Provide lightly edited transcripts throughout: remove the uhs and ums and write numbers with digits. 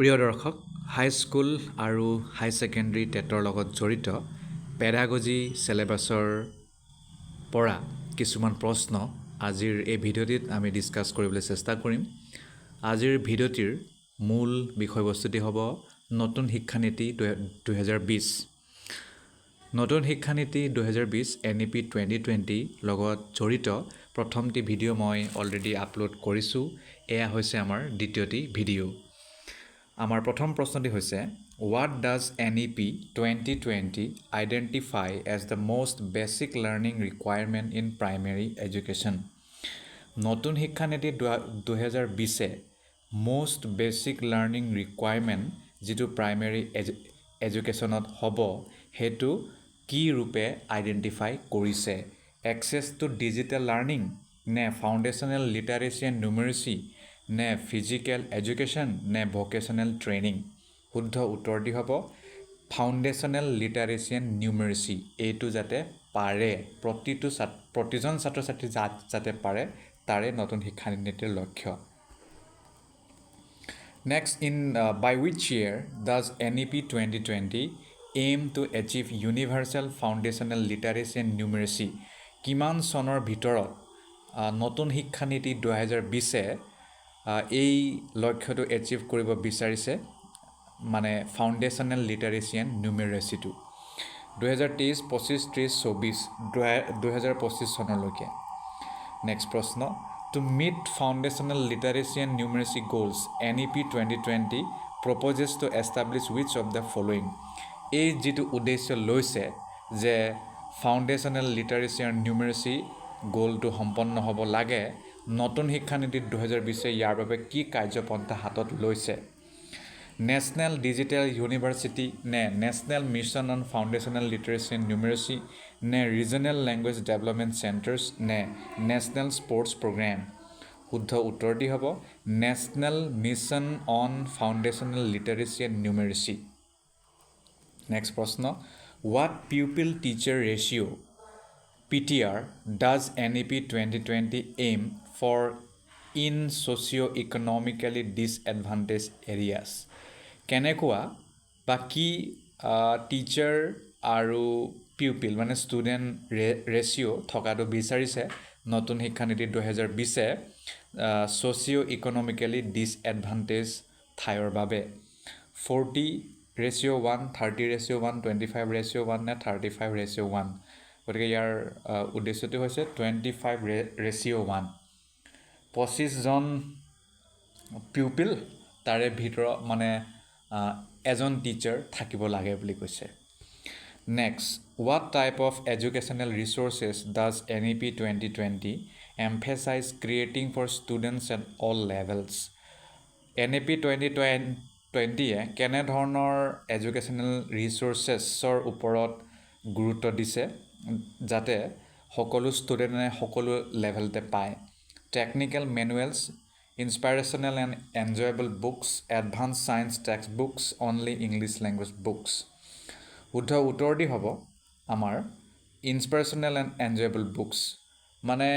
প্ৰিয় দৰ্শক হাই স্কুল আৰু হাই ছেকেণ্ডেৰী টেটৰ লগত জড়িত পেডাগজি চিলেবাছৰ পৰা কিছুমান প্ৰশ্ন আজিৰ এই ভিডিঅ'টিত আমি ডিছকাছ কৰিবলৈ চেষ্টা কৰিম। আজিৰ ভিডিঅ'টিৰ মূল বিষয়বস্তুটি হ'ব নতুন শিক্ষানীতি 2020। নতুন শিক্ষানীতি 2020 NEP 2020 লগত জড়িত প্ৰথমটি ভিডিঅ' মই অলৰেডি আপলোড কৰিছোঁ। এয়া হৈছে আমাৰ দ্বিতীয়টি ভিডিঅ'। আমাৰ প্ৰথম প্ৰশ্নটি হৈছে What does NEP 2020 identify as the most basic learning requirement in primary education? নতুন শিক্ষানীতি 2020 most basic learning requirement যিটো প্ৰাইমেৰী এডুকেশ্যনত হ'ব সেইটো কি ৰূপে আইডেণ্টিফাই কৰিছে? এক্সেছ টু ডিজিটেল লাৰ্ণিং নে ফাউণ্ডেশ্যনেল লিটাৰেচি এণ্ড নিউমেৰেচি নে ফিজিকেল এডুকেশ্যন নে ভকেশ্যনেল ট্ৰেইনিং? শুদ্ধ উত্তৰটি হ'ব ফাউণ্ডেশ্যনেল লিটাৰেচি এণ্ড নিউমেৰেচি। এইটো যাতে পাৰে প্ৰতিজন ছাত্ৰ ছাত্ৰী যাতে পাৰে তাৰে নতুন শিক্ষানীতিৰ লক্ষ্য। Next, by which year does NEP 2020 aim to achieve universal foundational literacy and numeracy? কিমান চনৰ ভিতৰত নতুন শিক্ষানীতি 2020 এই লক্ষ্যটো এচিভ কৰিব বিচাৰিছে, মানে ফাউণ্ডেশ্যনেল লিটাৰেচি এণ্ড নিউমেৰেচিটো 2023, 25, 30, 24 2025 চনলৈকে। নেক্সট প্ৰশ্ন To meet foundational literacy and numeracy goals, NEP 2020 proposes to establish which of the following? এই যিটো উদ্দেশ্য লৈছে যে ফাউণ্ডেশ্যনেল লিটাৰেচি আৰু নিউমেৰেচি গ'লটো সম্পন্ন হ'ব লাগে, নতুন শিক্ষানীতিত 2020 ইয়াৰ বাবে কি কাৰ্যপন্থা হাতত লৈছে? নেশ্যনেল ডিজিটেল ইউনিভাৰ্চিটি নে national mission on foundational literacy and numeracy নে ৰিজনেল লেংগুৱেজ ডেভেলপমেণ্ট চেণ্টাৰ্ছ নে নেশ্যনেল স্পৰ্টছ প্ৰগ্ৰেম? শুদ্ধ উত্তৰটি হ'ব national mission on foundational literacy and numeracy. Next প্ৰশ্ন What pupil teacher ratio PTR does NEP 2020 aim for in socio-economically disadvantaged areas? কেনেকুৱা বা কি teacher আৰু পিউপিল মানে ষ্টুডেণ্ট ৰেচিঅ' থকাটো বিচাৰিছে নতুন শিক্ষানীতি 2020 ছ'চিঅ' ইকনমিকেলি ডিছএডভান্টেজ ঠাইৰ বাবে? 40:1, 30:1, 25:1 নে 35:1? গতিকে ইয়াৰ উদ্দেশ্যটো হৈছে 25:1। 25জন পিউপিল তাৰে ভিতৰত মানে এজন টিচাৰ থাকিব লাগে বুলি কৈছে। Next What type of educational resources does NEP 2020 emphasize creating for students at all levels? NEP 2020 কেনেধৰণৰ এডুকেশ্যনেল ৰিচ'ৰ্চেছৰ ওপৰত গুৰুত্ব দিছে যাতে সকলো ষ্টুডেণ্টে সকলো লেভেলতে পায়? Technical manuals, inspirational and enjoyable books, advanced science textbooks, only English language books? শুদ্ধ উত্তৰটি হ'ব আমাৰ inspirational and enjoyable books, মানে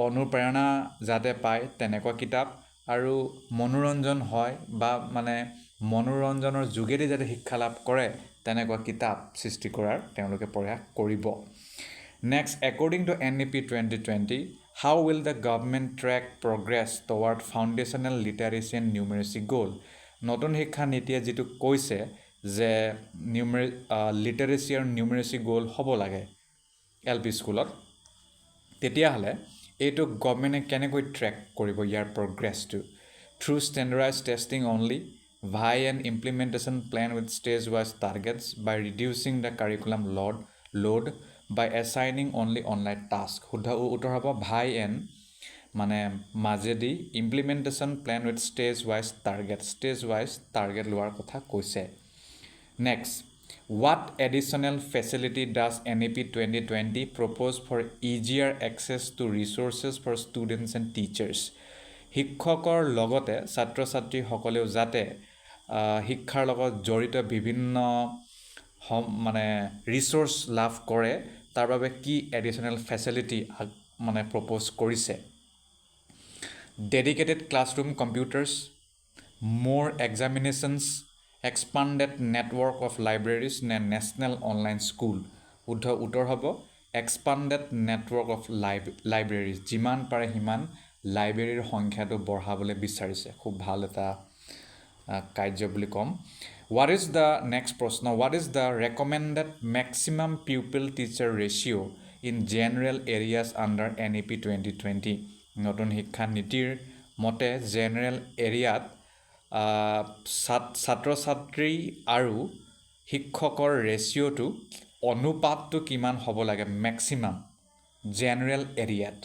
অনুপ্ৰেৰণা যাতে পায় তেনেকুৱা কিতাপ আৰু মনোৰঞ্জন হয় বা মানে মনোৰঞ্জনৰ যোগেদি যাতে শিক্ষা লাভ কৰে তেনেকুৱা কিতাপ সৃষ্টি কৰাৰ তেওঁলোকে প্ৰয়াস কৰিব। Next, according to NEP 2020, how will the government track progress toward foundational literacy and numeracy goal? নতুন শিক্ষা নীতিয়ে যিটো কৈছে যে লিটাৰেচি আৰু নিউমেৰেচি গ'ল হ'ব লাগে LP স্কুলত, তেতিয়াহ'লে এইটো গভৰ্ণমেণ্টে কেনেকৈ ট্ৰেক কৰিব ইয়াৰ প্ৰগ্ৰেছটো? Through standardise testing only, via and implementation plan with stage wise targets, by reducing the curriculum load, by assigning only online task? শুদ্ধ উত্তৰ হ'ব ভাই এণ্ড মানে মাজেদি implementation plan with stage wise target লোৱাৰ কথা কৈছে। Next What additional facility does NEP 2020 propose for easier access to resources for students and teachers? শিক্ষকৰ লগতে ছাত্ৰ ছাত্ৰীসকলেও যাতে শিক্ষাৰ লগত জড়িত বিভিন্ন মানে ৰিচ'ৰ্চ লাভ কৰে তাৰ বাবে কি এডিশ্যনেল ফেচিলিটি মানে প্ৰপ'জ কৰিছে? Dedicated classroom computers, more examinations, expanded network of libraries নে national online school উত্তৰ হ'ব expanded network of libraries যিমান পাৰে সিমান লাইব্ৰেৰীৰ সংখ্যাটো বঢ়াবলৈ বিচাৰিছে খুব ভাল এটা কাৰ্য বুলি ক'ম what is the next প্ৰশ্ন what is the recommended maximum pupil teacher ratio in general areas under NEP 2020 নতুন শিক্ষা নীতিৰ মতে জেনেৰেল এৰিয়াত ছাত্ৰ ছাত্ৰী আৰু শিক্ষকৰ ৰেচিঅ'টো অনুপাতটো কিমান হ'ব লাগে মেক্সিমাম জেনেৰেল এৰিয়াত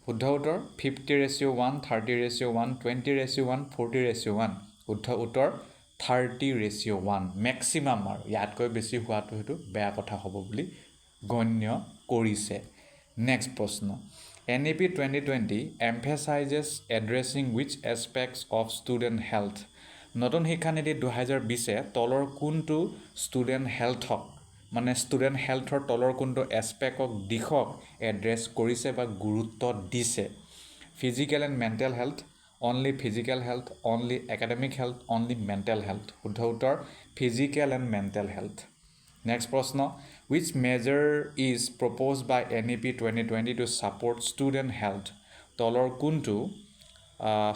শুদ্ধ উত্তৰ 50:1 30:1 20:1 40:1 শুদ্ধ উত্তৰ 30:1 মেক্সিমাম আৰু ইয়াতকৈ বেছি হোৱাটো সেইটো বেয়া কথা হ'ব বুলি গণ্য কৰিছে নেক্সট প্ৰশ্ন NEP 2020 emphasizes addressing which aspects of student health নতুন শিক্ষানীতি 2020 তলৰ কোনটো ষ্টুডেণ্ট হেল্থক মানে ষ্টুডেণ্ট হেল্থৰ তলৰ কোনটো এছপেক্টক দিশক এড্ৰেছ কৰিছে বা গুৰুত্ব দিছে physical and mental health only physical health only academic health only mental health শুদ্ধ উত্তৰ physical and mental health next প্ৰশ্ন which measure is proposed by NEP 2020 to support student health তলৰ কোনটো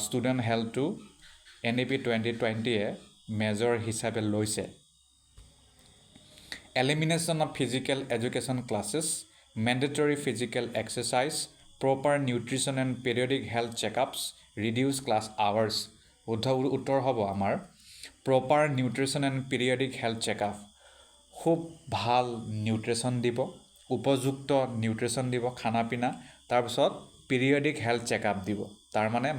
ষ্টুডেণ্ট হেল্থটো NEP 2020 এ major হিচাপে লৈছে elimination of physical education classes, mandatory physical exercise, proper nutrition and periodic health checkups, reduce class hours. উত্তৰ হ'ব আমাৰ proper nutrition and periodic health checkup. খুব ভাল nutrition দিব উপযুক্ত নিউট্ৰিশ্যন দিব খানা পিনা তাৰপিছত পিৰিয়ডিক হেল্থ চেকআপ দিব তাৰ মানে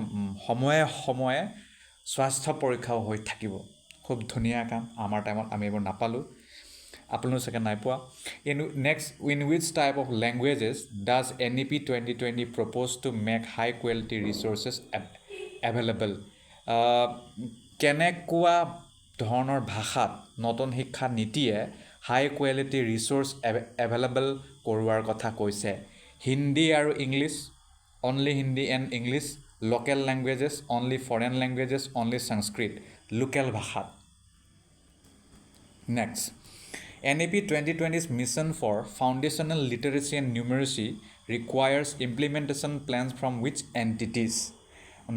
সময়ে সময়ে স্বাস্থ্য পৰীক্ষাও হৈ থাকিব খুব ধুনীয়া কাম আমাৰ টাইমত আমি এইবোৰ নাপালোঁ আপোনালোক চাগে নাই পোৱা next in which type of languages does NEP 2020 propose to make high quality resources available কেনেকুৱা ধৰণৰ ভাষাত নতুন শিক্ষা নীতিয়ে হাই কোৱালিটি ৰিচোৰ্চ এভেইলেবল কৰোৱাৰ কথা কৈছে হিন্দী আৰু English only Hindi and English local languages only foreign languages only Sanskrit local ভাষাত next NEP 2020's mission for foundational literacy and numeracy requires implementation plans from which entities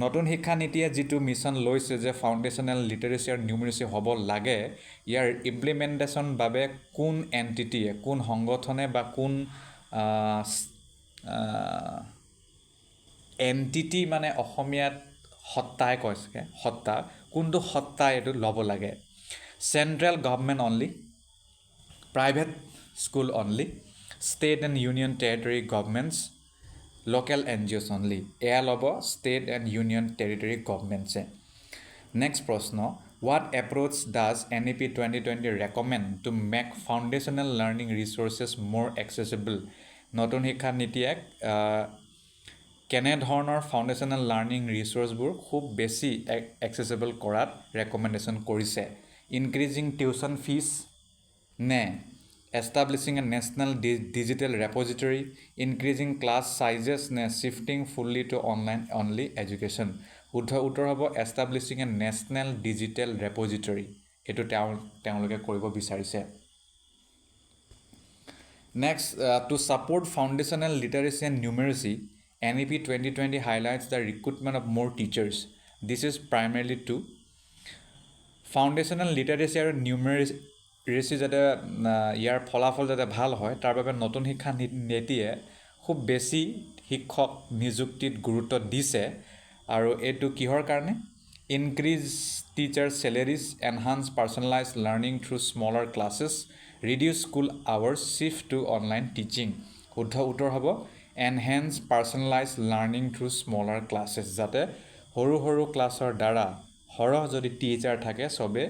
নতুন শিক্ষা নীতিয়ে যিটো মিছন লৈছে যে ফাউণ্ডেশ্যনেল লিটাৰেচি আৰু নিউমেৰেচি হ'ব লাগে ইয়াৰ ইমপ্লিমেণ্টেশ্যন বাবে কোন এণ্টিটিয়ে কোন সংগঠনে বা কোন এণ্টিটি মানে অসমীয়াত সত্তাই কৈছে সত্তা কোনটো সত্তাই এইটো ল'ব লাগে central government only private school only, state and union territory governments, local NGOs only. এয়া ল'ব state and union territory governments. Next প্ৰশ্ন what approach does NEP 2020 recommend to make foundational learning resources more accessible? নতুন শিক্ষা নীতিয়ে কেনে ধৰণৰ foundational learning ৰিচোৰ্চবোৰ খুব বেছি এক্সেচিবল কৰাত ৰেকমেণ্ডেশ্যন কৰিছে ইনক্ৰিজিং টিউশ্যন ফিজ নে establishing a national digital repository increasing class sizes নে shifting fully to online only education শুদ্ধ উত্তৰ হ'ব establishing a national digital repository এটো তেওঁলোকে কৰিব বিচাৰিছে next to support foundational literacy and numeracy NEP 2020 highlights the recruitment of more teachers this is primarily to foundational literacy আৰু numeracy যাতে ইয়াৰ ফলাফল যাতে ভাল হয় তাৰ বাবে নতুন শিক্ষা নীতিয়ে খুব বেছি শিক্ষক নিযুক্তিত গুৰুত্ব দিছে আৰু এটো কিহৰ কাৰণে increase teacher salaries enhance personalised learning through smaller classes reduce school hours shift to online teaching শুদ্ধ উত্তৰ হ'ব enhance personalised learning through smaller classes যাতে সৰু সৰু ক্লাছৰ দ্বাৰা সৰহ যদি টিচাৰ থাকে সবে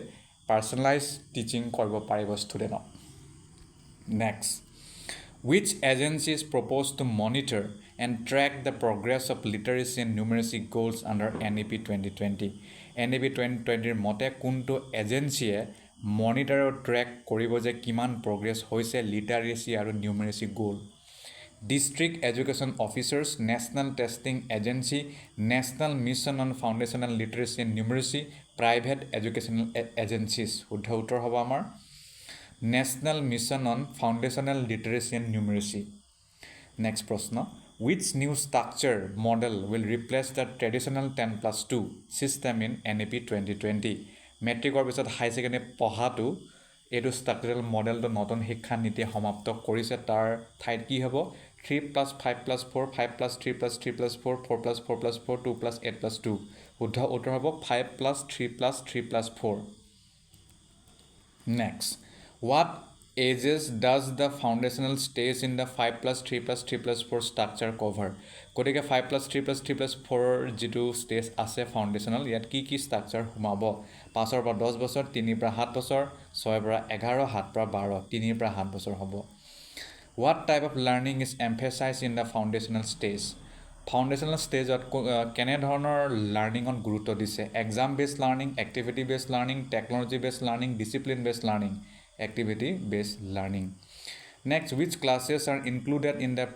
personalized teaching কৰিব পাৰিব ষ্টুডেণ্টক next which agency is proposed to monitor and track the progress of literacy and numeracy goals under NEP 2020 NEP 2020 ৰ মতে কোনটো এজেন্সিয়ে মনিটৰ আৰু ট্ৰেক কৰিব যে কিমান প্ৰগ্ৰেছ হৈছে লিটাৰেচি আৰু নিউমেৰেচি গোল District Education Officers, National Testing Agency, National Mission on Foundational Literacy and Numeracy, Private Educational Agencies. শুদ্ধ উত্তৰ হ'ব আমাৰ National Mission on Foundational Literacy and Numeracy. Next প্ৰশ্ন, which new structure model will replace the traditional 10+2 system in NEP 2020? মেট্ৰিকৰ পিছত হাই secondary পঢ়াটো এইটো structural মডেলটো নতুন শিক্ষা নীতিয়ে সমাপ্ত কৰিছে। তাৰ ঠাইত কি হ'ব 3+5+4, 5+3+3+4, 4+4+4, 2+8+2. শুদ্ধ উত্তৰ হ'ব 5+3+3+4. Next, what ages does the foundational stage in the 5+3+3+4 structure cover? গতিকে 5+3+3+4 যিটো ষ্টেজ আছে ফাউণ্ডেশ্যনেল, ইয়াত কি কি ষ্ট্ৰাকচাৰ সোমাব? 5ৰ পৰা 10 বছৰ, 3ৰ পৰা 7 বছৰ, 6ৰ পৰা 11, 7ৰ পৰা 12, 3ৰ পৰা 7 বছৰ হ'ব। What type of learning is emphasized in the foundational stage? Foundational ষ্টেজত কেনেধৰণৰ লাৰ্ণিঙত গুৰুত্ব দিছে? Exam based learning, activity based learning, technology based learning, discipline based learning, activity based learning. Next, which classes are included in the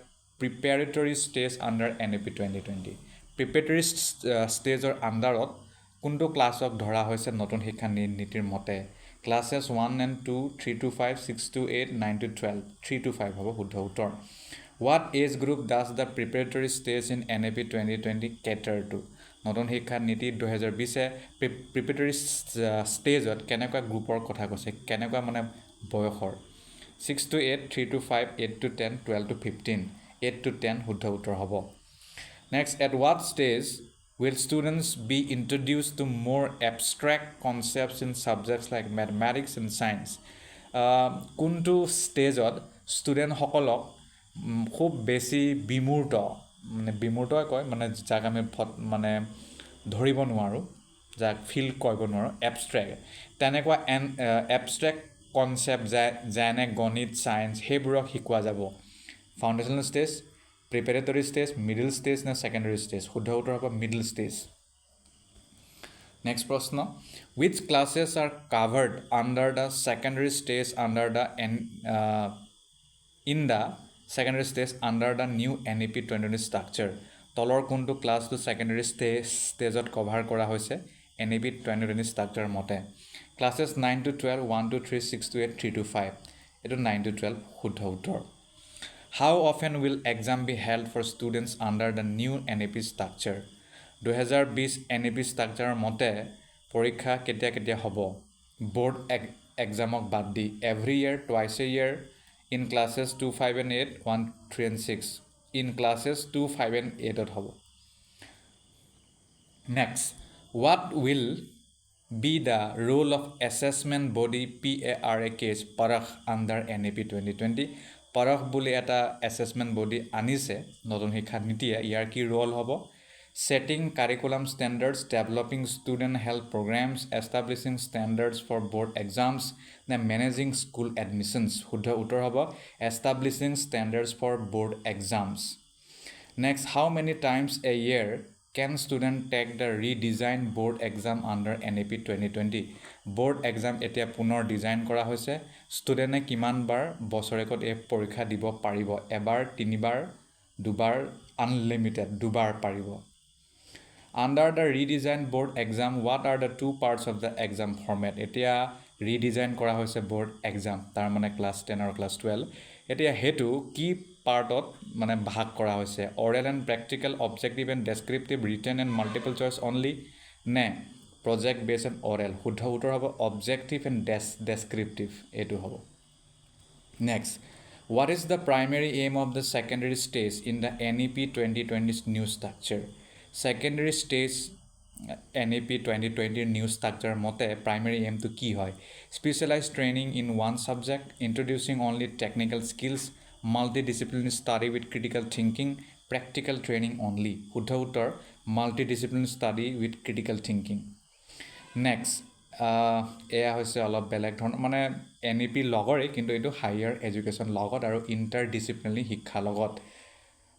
preparatory stage under NEP 2020? Preparatory ষ্টেজৰ আণ্ডাৰত কোনটো ক্লাছক ধৰা হৈছে নতুন শিক্ষা নীতিৰ মতে? Classes 1 and 2, 3 to 5, 6 to 8, 9 to 12, 3 to 5 হ'ব শুদ্ধ উত্তৰ। What age group does the preparatory stage in NEP 2020 cater to? নতুন শিক্ষা নীতি 2020 প্ৰিপেৰেটৰী ষ্টেজত কেনেকুৱা গ্ৰুপৰ কথা কৈছে, কেনেকুৱা মানে বয়সৰ? 6 to 8, 3 to 5, 8 to 10, 12 to 15, 8 to 10 শুদ্ধ উত্তৰ হ'ব। Next, at what stage will students be introduced to more abstract concepts in subjects like mathematics and science? কোনটো ষ্টেজত ষ্টুডেণ্টসকলক খুব বেছি বিমূৰ্ত, মানে বিমূৰ্তই কয়, মানে যাক আমি মানে ধৰিব নোৱাৰোঁ, যাক ফিল কৰিব নোৱাৰোঁ, এবষ্ট্ৰেক্ট, তেনেকুৱা এবষ্ট্ৰেক্ট কনচেপ্ট যেনে গণিত, ছায়েন্স, সেইবোৰক শিকোৱা যাব। Foundational stage, preparatory stage, middle stage নে ছেকেণ্ডেৰী ষ্টেজ? শুদ্ধ উত্তৰ হ'ব মিডল ষ্টেজ। নেক্সট প্ৰশ্ন, which classes are covered under the secondary stage under the in the secondary stage under the new NEP 2020 structure? তলৰ কোনটো ক্লাছটো ছেকেণ্ডেৰী ষ্টেজত cover কৰা হৈছে NEP 2020 ষ্ট্ৰাকচাৰ মতে? Classes 9 to 12, 1 to 3, 6 to 8, 3 to 5, এইটো 9 to 12 শুদ্ধ উত্তৰ। How often will exam be held for students under the new NEP structure? 2020 NEP ষ্ট্ৰাকচাৰৰ মতে পৰীক্ষা কেতিয়া কেতিয়া হ'ব? বোৰ্ড এক্সামক বাদ দি every year, twice A year, in classes 2, 5 and 8, 1, 3 and 6, in classes 2, 5 and 8ত হ'ব। Next, what will be the role of assessment body PARAKs পাৰখ under NEP 2020? পাৰখ বুলি এটা assessment body আনিছে নতুন শিক্ষা নীতিয়ে, ইয়াৰ কি ৰোল হ'ব? setting curriculum standards, developing student health programs, establishing standards for board exams, নে managing school admissions? শুদ্ধ উত্তৰ হ'ব establishing standards for board exams. Next, how many times a year can student take the redesigned board exam under NEP 2020? board exam এতিয়া পুনৰ design কৰা হৈছে, ষ্টুডেণ্টে কিমানবাৰ বছৰেকত এই পৰীক্ষা দিব পাৰিব? এবাৰ, 3বাৰ, 2বাৰ, আনলিমিটেড 2বাৰ পাৰিব। Under the redesigned board exam, what are the 2 parts of the exam format? এতিয়া ৰিডিজাইন কৰা হৈছে board exam, তাৰ মানে ক্লাছ 10 আৰু ক্লাছ 12, এতিয়া হেতু কি পাৰ্টত মানে ভাগ কৰা হৈছে? oral and practical, objective and descriptive, written and multiple choice only, নে project based and oral? শুদ্ধ উত্তৰ হ'ব objective and descriptive, এইটো হ'ব। Next, what is the primary aim of the secondary stage in the NEP 2020 new structure? Secondary stage NEP 2020 new structure মতে primary aim to কি হয়? Specialized training in one subject, introducing only technical skills, multidisciplinary study with critical thinking, practical training only? শুদ্ধ উত্তৰ multidisciplinary study with critical thinking. Next, এয়া হৈছে অলপ বেলেগ ধৰণৰ, মানে NEP লগৰে কিন্তু এইটো হায়াৰ এডুকেশ্যন লগত আৰু ইণ্টাৰডিচিপ্লিনাৰী শিক্ষা লগত।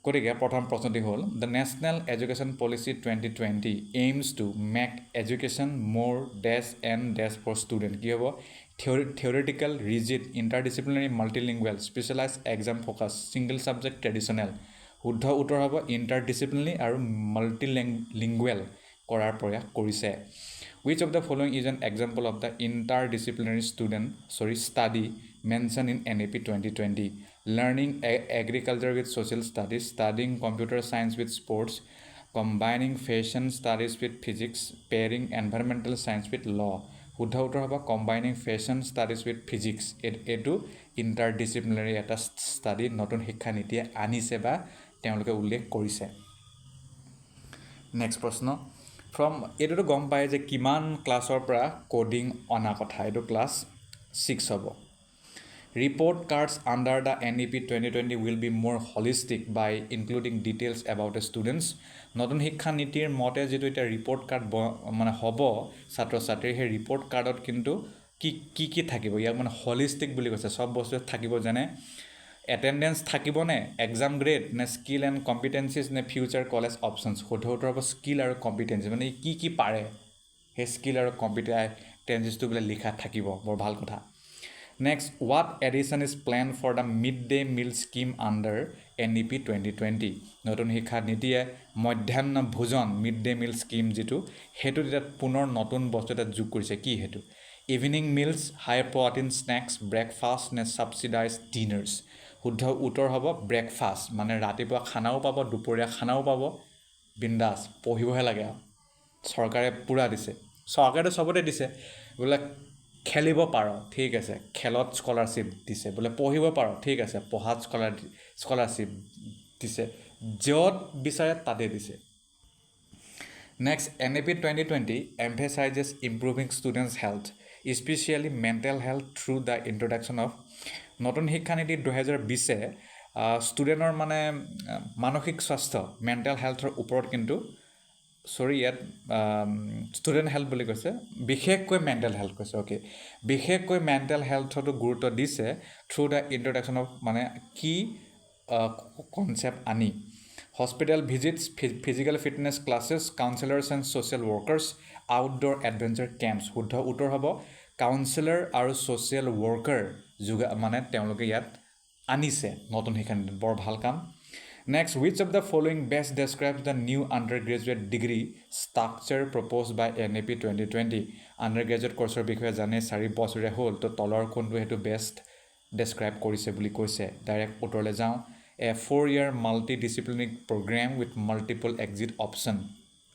গতিকে প্ৰথম প্ৰশ্নটি হ'ল the national education policy 2020 aims to make education more dash and dash for student কি হ'ব theoretical rigid interdisciplinary multilingual specialised exam focus single subject traditional শুদ্ধ উত্তৰ হ'ব ইণ্টাৰডিচিপ্লিনাৰী আৰু মাল্টিলিংগুৱেল কৰাৰ প্ৰয়াস কৰিছে which of the following is an example of the interdisciplinary study mention in NEP 2020 learning agriculture with social studies, studying computer science with sports, combining fashion studies with physics, pairing environmental science with law. শুদ্ধ উত্তৰ হ'ব combining fashion studies with physics এইটো ইণ্টাৰডিচিপ্লিনাৰী এটা study নতুন শিক্ষা নীতিয়ে আনিছে বা তেওঁলোকে উল্লেখ কৰিছে নেক্সট প্ৰশ্ন এইটোতো গম পায় যে কিমান ক্লাছৰ পৰা কোডিং অনা কথা এইটো ক্লাছ 6 হ'ব Report cards under the NEP 2020 will be more holistic by including details about the students. নতুন শিক্ষা নীতিৰ মতে যেটো এটা ৰিপৰ্ট কাৰ্ড মানে হ'ব ছাত্ৰ ছাত্ৰীৰ সেই ৰিপৰ্ট কাৰ্ডত কিন্তু কি থাকিব ইয়াক মানে হলিষ্টিক বুলি কৈছে সব বস্তু থাকিব যেনে এটেণ্ডেন্স থাকিবনে এক্সাম গ্ৰেড নে স্কিল এণ্ড কম্পিটেন্সিজ নে ফিউচাৰ কলেজ অপশ্যনছ শুদ্ধ উত্তৰ হ'ব স্কিল আৰু কম্পিটেন্সি মানে কি পাৰে সেই স্কিল আৰু কম্পিটেন্সিজটো বোলে লিখা থাকিব বৰ ভাল কথা Next, what addition is planned for the midday meal scheme under NEP 2020? নতুন শিক্ষা নীতিয়ে মধ্যাহ্ন ভোজন midday meal scheme যেটো হেতু এটা পুনৰ নতুন বস্তু এটা যোগ কৰিছে কি হেতু ইভিনিং মিলস হাই প্ৰটিন স্ন্যাক্স ব্ৰেকফাষ্ট নে সাবসিডাইজড ডিনাৰ্স শুদ্ধ উত্তৰ হ'ব ব্ৰেকফাষ্ট মানে ৰাতিপুৱা খানাও পাব দুপৰীয়া খানাও পাব বিন্দাস পঢ়িবহে লাগে চৰকাৰে পুৰা দিছে চৰকাৰে সবতে দিছে বোলে খেলিব পাৰ ঠিক আছে খেলত স্কলাৰশ্বিপ দিছে বোলে পঢ়িব পাৰ ঠিক আছে পঢ়াত স্কলাৰশ্বিপ দিছে য'ত বিচাৰে তাতে দিছে next NEP 2020 emphasizes improving students health especially mental health through the introduction of নতুন শিক্ষা নীতি 2020 ষ্টুডেণ্টৰ মানে মানসিক স্বাস্থ্য মেণ্টেল হেল্থৰ ওপৰত কিন্তু ইয়াত ষ্টুডেণ্ট হেল্থ বুলি কৈছে বিশেষকৈ মেণ্টেল হেল্থ কৈছে অ'কে বিশেষকৈ মেণ্টেল হেল্থতো গুৰুত্ব দিছে থ্ৰু দ্য ইণ্ট্ৰডাকশ্যন অফ মানে কি কনচেপ্ট আনি hospital visits physical fitness classes counsellors and social workers outdoor adventure camps শুদ্ধ উত্তৰ হ'ব কাউন্সেলাৰ আৰু ছ'চিয়েল ৱৰ্কাৰ মানে তেওঁলোকে ইয়াত আনিছে নতুন শিক্ষা নীতিত বৰ ভাল কাম Next, which of the following best describes the new undergraduate degree structure proposed by NEP 2020? Undergraduate courseৰ বিষয়ে জানে 4 বছৰীয়া হ'ল তো তলৰ কোনটো হেতু বেষ্ট ডেসক্ৰাইব কৰিছে বুলি কৈছে ডাইৰেক্ট উত্তৰলৈ যাওঁ a 4-year multidisciplinary program with multiple exit option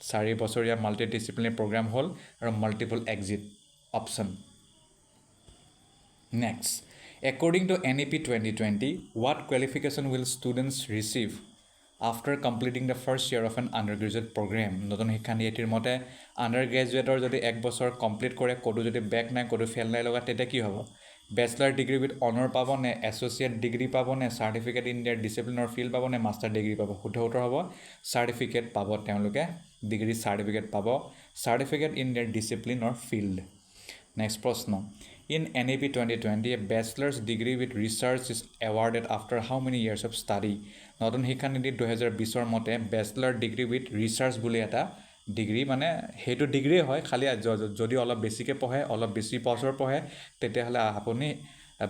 4 বছৰীয়া multidisciplinary program হ'ল আৰু multiple exit option Next According to NEP 2020, what qualification will students receive after completing the first year of an undergraduate program? নতুন শিক্ষা নীতিৰ মতে আণ্ডাৰগ্ৰেজুৱেটৰ যদি 1 বছৰ complete কৰে ক'তো যদি বেক নাই ক'তো ফেল নাই লগা তেতিয়া কি হ'ব বেচলাৰ ডিগ্ৰী উইথ অনাৰ পাব নে এছ'চিয়েট ডিগ্ৰী পাব নে চাৰ্টিফিকেট ইন দিয়াৰ ডিচিপ্লিনৰ ফিল্ড পাব নে মাষ্টাৰ ডিগ্ৰী পাব শুদ্ধ উত্তৰ হ'ব চাৰ্টিফিকেট পাব তেওঁলোকে ডিগ্ৰী চাৰ্টিফিকেট পাব চাৰ্টিফিকেট ইন দিয়াৰ ডিচিপ্লিনৰ ফিল্ড নেক্সট প্ৰশ্ন In NEP 2020, a bachelor's degree with research is awarded after how many years of study? নতুন শিক্ষা নীতি 2020 মতে বেচলাৰ ডিগ্ৰী উইথ ৰিচাৰ্চ বুলি এটা ডিগ্ৰী মানে সেইটো ডিগ্ৰী হয় খালি যদি অলপ বেছিকৈ পঢ়ে অলপ বেছি বছৰ পঢ়ে তেতিয়াহ'লে আপুনি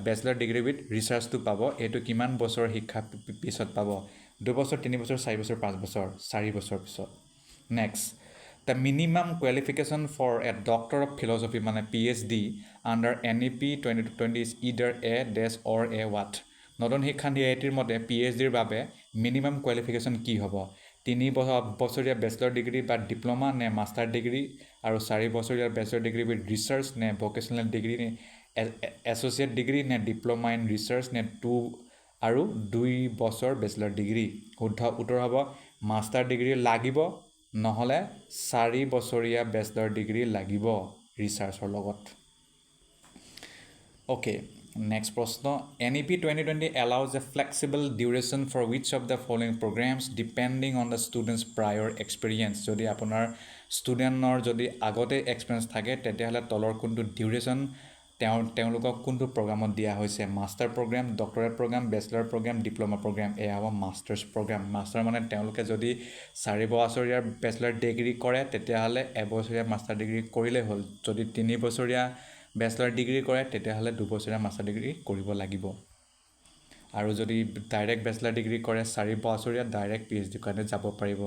বেচলাৰ ডিগ্ৰী উইথ ৰিচাৰ্চটো পাব এইটো কিমান বছৰ শিক্ষা পিছত পাব 2 বছৰ 3 বছৰ 4 বছৰ 5 বছৰ 4 বছৰ পিছত next The minimum qualification for a Doctor of Philosophy, মানে PhD, under NEP 2020 is either a dash or a what? নতুন শিক্ষা নীতিৰ মতে PhDৰ বাবে মিনিমাম কোৱালিফিকেশ্যন কি হ'ব 3 বছৰীয়া বেচলাৰ ডিগ্ৰী বা ডিপ্ল'মা নে মাষ্টাৰ ডিগ্ৰী আৰু 4 বছৰীয়া বেচলাৰ ডিগ্ৰী উইথ ৰিচাৰ্চ নে ভকেশ্যনেল ডিগ্ৰী নে এছ'চিয়েট ডিগ্ৰী নে ডিপ্ল'মা ইন ৰিচাৰ্চ নে 2 আৰু 2 বছৰ বেচলাৰ ডিগ্ৰী শুদ্ধ উত্তৰ হ'ব মাষ্টাৰ ডিগ্ৰী লাগিব নহলে 4 বছৰীয়া বেচলাৰ ডিগ্ৰী লাগিব ৰিচাৰ্চৰ লগত ওকে নেক্সট প্ৰশ্ন NEP 2020 allows a flexible duration for which of the following programs depending on the student's prior experience যদি আপোনাৰ ষ্টুডেণ্টৰ যদি আগতে এক্সপিৰিয়েঞ্চ থাকে তেতিয়াহ'লে তলৰ কোনটো ডিউৰেশ্যন তেওঁলোকক কোনটো প্ৰগ্ৰামত দিয়া হৈছে master program doctorate program bachelor program diploma program এয়া হ'ব মাষ্টাৰ্ছ প্ৰগ্ৰাম মাষ্টাৰ মানে তেওঁলোকে যদি 4 বছৰীয়া বেচেলৰ ডিগ্ৰী কৰে তেতিয়াহ'লে এবছৰীয়া মাষ্টাৰ ডিগ্ৰী কৰিলেই হ'ল যদি 3 বছৰীয়া বেচেলৰ ডিগ্ৰী কৰে তেতিয়াহ'লে 2 বছৰীয়া মাষ্টাৰ ডিগ্ৰী কৰিব লাগিব আৰু যদি ডাইৰেক্ট বেচেলৰ ডিগ্ৰী কৰে 4 বছৰীয়া ডাইৰেক্ট PhD কাৰণে যাব পাৰিব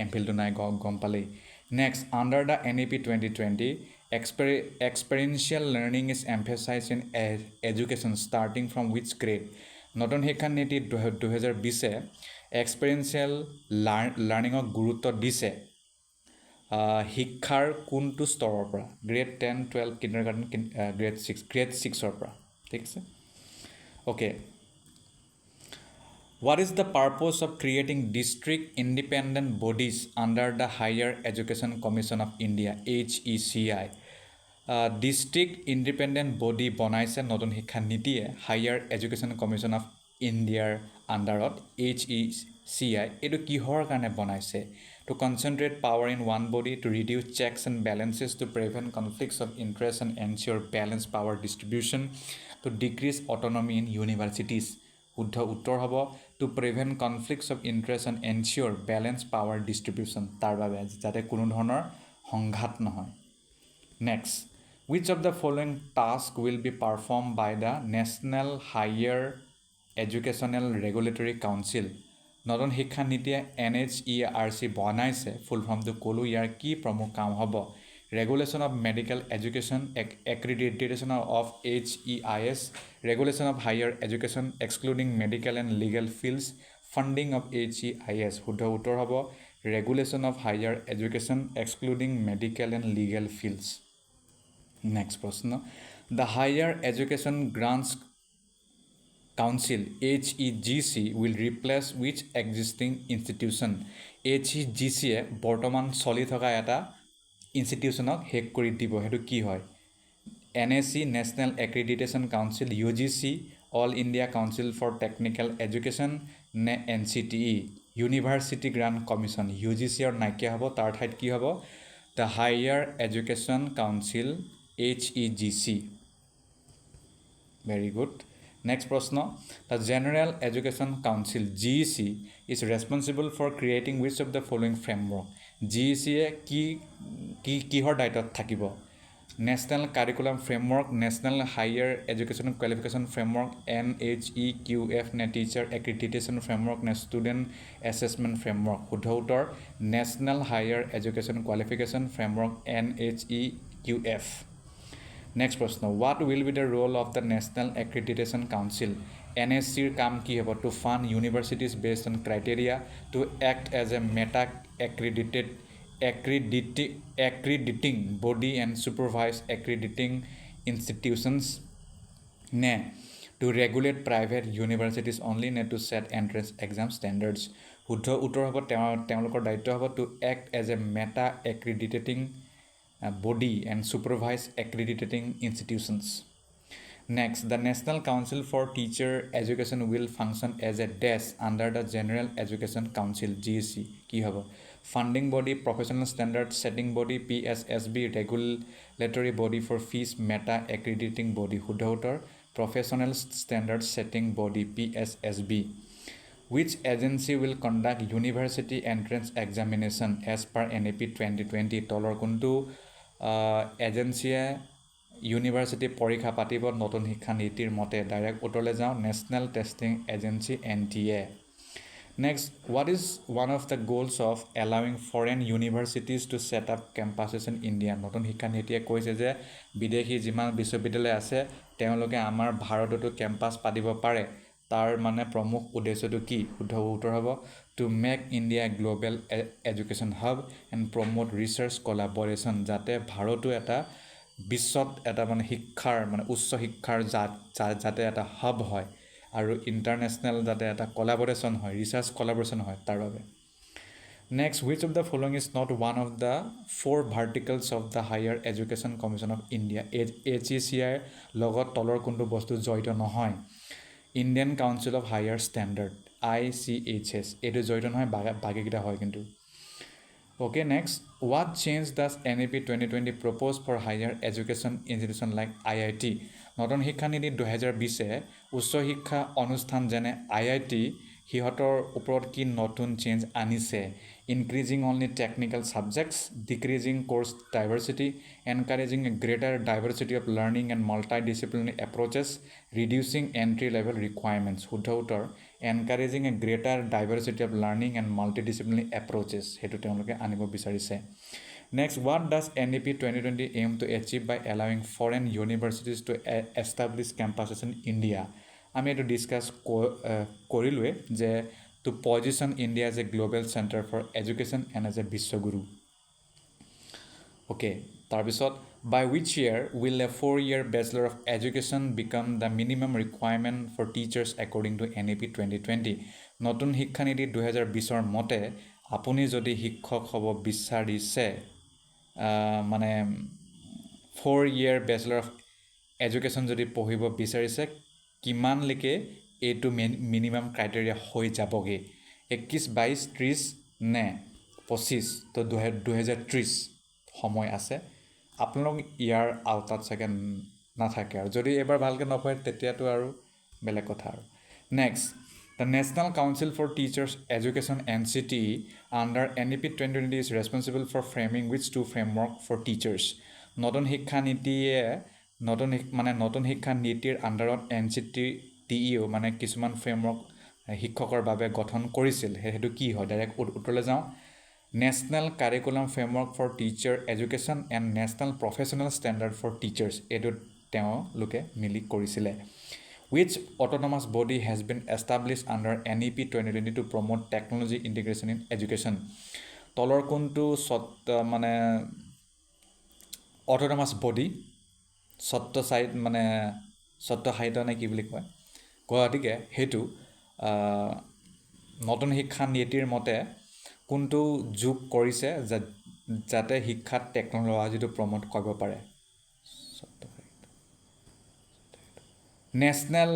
এমফিলটো নাই গম পালেই next under the NEP 2020 experiential learning is emphasized in education starting from which grade নতুন শিক্ষা নীতি 2020 এক্সপেৰিয়েঞ্চিয়েল লাৰ্ণিঙক গুৰুত্ব দিছে শিক্ষাৰ কোনটো স্তৰৰ পৰা গ্ৰেড 10 12 কিণ্ডাৰগাৰ্টেন গ্ৰেড 6ৰ পৰা ঠিক আছে okay What is the purpose of creating district independent bodies under the Higher Education Commission of India HECI district independent body বনাইছে নতুন শিক্ষা নীতিয়ে হায়াৰ এডুকেশ্যন কমিশ্যন অফ ইণ্ডিয়াৰ আণ্ডাৰত HECI এইটো কিহৰ কাৰণে বনাইছে to concentrate power in one body to reduce checks and balances to prevent conflicts of interest and ensure balance power distribution to decrease autonomy in universities শুদ্ধ উত্তৰ হ'ব to prevent conflicts of interest and ensure balance power distribution তাৰ বাবে যাতে কোনো ধৰণৰ সংঘাত নহয় next Which of the following tasks will be performed by the National Higher Educational Regulatory Council? নতুন শিক্ষা নীতিয়ে NHERC বনাইছে ফুল ফৰ্মটো ক'লো ইয়াৰ কি প্ৰমুখ কাম হ'ব regulation of medical education accreditation of HEIS regulation of higher education excluding medical and legal fields funding of HEIS শুদ্ধ উত্তৰ হ'ব regulation of higher education excluding medical and legal fields Next প্রশ্ন The Higher Education Grants Council HEGC will replace which existing institution HEGC এ বৰ্তমান চলি থকা এটা ইনষ্টিটিউশ্যনক শেষ কৰি দিব সেইটো কি হয় NAC National Accreditation Council UGC All India Council for Technical Education নে NCTE University Grant Commission UGC ৰ নাইকিয়া হ'ব তাৰ ঠাইত কি হ'ব The Higher Education Council HEGC very good next prashna the General Education Council GEC is responsible for creating which of the following framework GEC e kihor daitot thakibo National Curriculum Framework National Higher Education Qualification Framework NHEQF ne Teacher Accreditation Framework ne Student Assessment Framework শুদ্ধ উত্তৰ National Higher Education Qualification Framework NHEQF Next প্রশ্ন What will be the role of the National Accreditation Council NSC ৰ কাম কি হ'ব to fund universities based on criteria to act as a meta accrediting body and supervise accrediting institutions ne to regulate private universities only ne to set entrance exam standards শুদ্ধ উত্তৰ হ'ব তেওঁলোকৰ দায়িত্ব হ'ব to act as a meta accrediting body and supervise accrediting institutions. Next, the National Council for Teacher Education will function as a desk under the General Education Council GEC. কি হ'ব? Funding body, professional standard setting body, PSSB, regulatory body for fees, meta accrediting body. শুদ্ধ উত্তৰ professional standard setting body, PSSB. Which agency will conduct university entrance examination as per NEP 2020 তলৰ কোনটো এজেন্সিয়ে university পৰীক্ষা পাতিব নতুন শিক্ষা নীতিৰ মতে ডাইৰেক্ট উত্তৰলৈ যাওঁ national testing agency NTA Next, what is one of the goals of allowing foreign universities to set up campuses in India? নতুন শিক্ষা নীতিয়ে কৈছে যে বিদেশী যিমান বিশ্ববিদ্যালয় আছে তেওঁলোকে আমাৰ ভাৰততো কেম্পাছ পাতিব পাৰে তাৰ মানে প্ৰমুখ উদ্দেশ্যটো কি শুদ্ধ উত্তৰ হ'ব to make India a global education hub and promote research collaboration যাতে ভাৰতো এটা বিশ্বত এটা মানে শিক্ষাৰ মানে উচ্চ শিক্ষাৰ যাতে এটা হাব হয় আৰু ইন্টাৰনেশ্যনেল যাতে এটা কোলাবোৰেচন হয় ৰিসাৰ্চ কোলাবোৰেচন হয় তাৰ বাবে Next, which of the following is not one of the four verticals of the Higher Education Commission of India HECI লগত তলৰ কোনটো বস্তু জড়িত নহয় Indian Council of Higher Standard ICHS এটো জড়িত নহয় বাকি কিটা হয় কিন্তু Okay, next, what change does NEP 2020 propose for higher education institution like IIT? নতুন শিক্ষা নীতি 2020 উচ্চ শিক্ষা অনুষ্ঠান যেনে IIT সিহঁতৰ ওপৰত কি নতুন চেঞ্জ আনিছে? Increasing only technical subjects, decreasing course diversity, encouraging a greater diversity of learning and multidisciplinary approaches, reducing entry level requirements. শুদ্ধ উত্তৰ encouraging a greater diversity of learning and multidisciplinary approaches, সেইটো তেওঁলোকে আনিব বিচাৰিছে। Next, what does NEP 2020 aim to achieve by allowing foreign universities to establish campuses in India? আমি এইটো discuss কৰিলোৱে যে to position India as a global centre for education and as a Vishwaguru. Okay, তাৰপিছত by which year will a 4-year bachelor of education become the minimum requirement for teachers according to NEP 2020? নতুন শিক্ষানীতি 2020 মতে আপুনি যদি শিক্ষক হ'ব বিচাৰিছে, মানে 4-year বেচেলৰ অফ এডুকেশ্যন যদি পঢ়িব বিচাৰিছে, কিমানলৈকে এইটো মিনিমাম ক্ৰাইটেৰিয়া হৈ যাবগৈ? 21, 22, 30 নে 25? তো 2030 সময় আছে। আপোনালোক ইয়াৰ আওতাত চাগে নাথাকে, আৰু যদি এবাৰ ভালকৈ নপঢ়ে তেতিয়াতো আৰু বেলেগ কথা আৰু। Next, the national council for teachers education NCTE under NEP 2020 is responsible for framing with 2 framework for teachers. নতুন শিক্ষা নীতিয়ে নতুন শিক্ষা নীতিৰ আণ্ডাৰত NCTEও মানে কিছুমান ফ্ৰেমৱৰ্ক শিক্ষকৰ বাবে গঠন কৰিছিল। সেইটো কি হয়? ডাইৰেক্ট উত্তৰলৈ যাওঁ। National curriculum framework for teacher education and national professional standard for teachers, এইটো তেওঁলোকে মিলি কৰিছিলে। Which autonomous body has been established under NEP 2020 to promote technology integration in education? তলৰ কোনটো মানে অট'নমাছ বডি, স্বত্ব সাহিত্য নে কি বুলি কয়, গতিকে সেইটো নতুন শিক্ষা নীতিৰ মতে কোনটো যোগ কৰিছে যাতে শিক্ষাত টেকন'লজিটো প্ৰমোট কৰিব পাৰে? National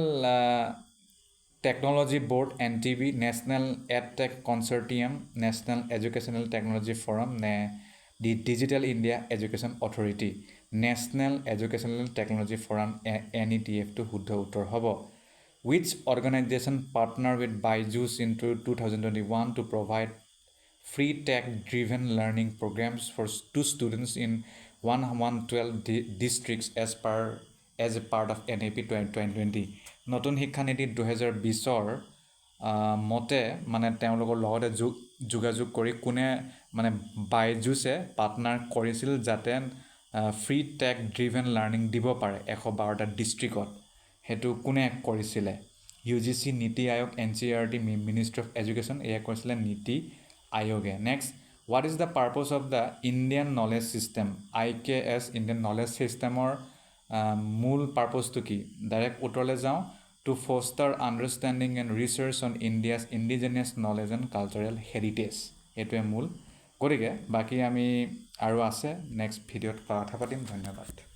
technology board NTB, national edtech consortium, national educational technology forum নে the digital India education authority? National educational technology forum NETF-টো শুদ্ধ উত্তৰ হ'ব। Which organisation partner with Byju's in 2021 to provide free tech driven learning programmes for to students in 112 districts as a part of NEP 2020? নতুন শিক্ষানীতি 2020 মতে মানে তেওঁলোকৰ লগতে যোগাযোগ কৰি কোনে মানে বাইজুছে পাৰ্টনাৰ কৰিছিল যাতে ফ্ৰী টেক ড্ৰিভেন লাৰ্ণিং দিব পাৰে 112টা ডিষ্ট্ৰিক্টত? সেইটো কোনে কৰিছিলে? UGC, নীতি আয়োগ, NCERT, মিনিষ্ট্ৰী অফ এডুকেশ্যন, এয়া কৰিছিলে নীতি আয়োগে। Next, what is the purpose of the Indian knowledge system? IKS Indian knowledge ছিষ্টেমৰ মূল পাৰ্পছটো কি? ডাইৰেক্ট উত্তৰলৈ যাওঁ। To foster understanding and research on India's indigenous knowledge and cultural heritage, এইটোৱে মূল। গতিকে বাকী আমি আৰু আছে নেক্সট ভিডিঅ'ত কথা পাতিম। ধন্যবাদ।